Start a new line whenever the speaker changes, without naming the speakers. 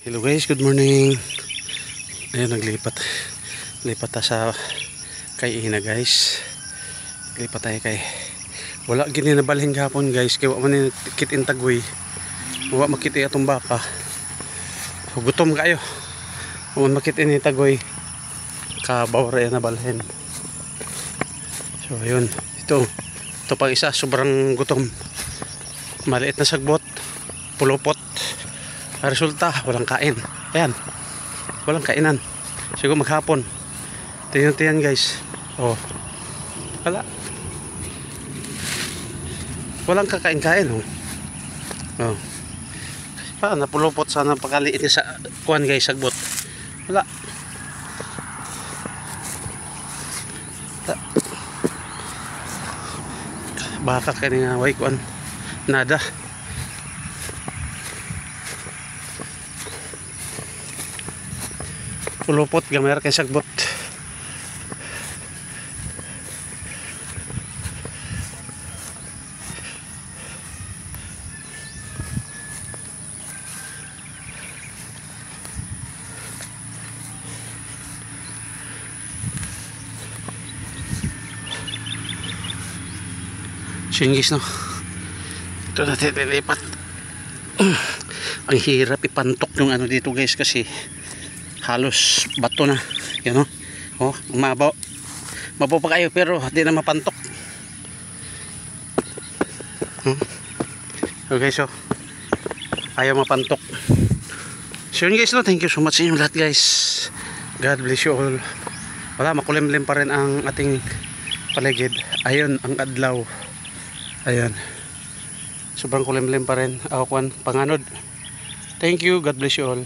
Hello guys, good morning. Ayun, naglipat ta sa kay Ina guys. Lipat tayo kay wala gini nabalhin gapon guys, kay wa man kit intagway. Wa makita atong baka. So, gutom kayo. Wa makita ni tagway. Kabawra na balhin. So ayun, ito pang isa sobrang gutom. Maliit na sagbot, pulupot. Resulta, walang kain. Ayan, walang kainan. Siguro maghapon. Tingnan guys. Oh, wala. Walang kakain-kain. Oh. Paano napulupot sana pagkaliit sa kuan guys, sagbot. Wala. Baka kanina way kuan. Nada. Pulupot gamay kay sagbot. Singis no. Ito natin lilipat. Ang hirap ipantok yung ano dito guys kasi halos bato na, yan o. Oh, mabaw pa kayo pero hindi na mapantok. Okay, so ayaw mapantok. So yun guys, no, thank you so much sa inyo lahat guys. God bless you all. Wala, makulimlim pa rin ang ating paligid. Ayun ang adlaw. Ayan, sobrang kulimlim pa rin. Panganod. Thank you, God bless you all.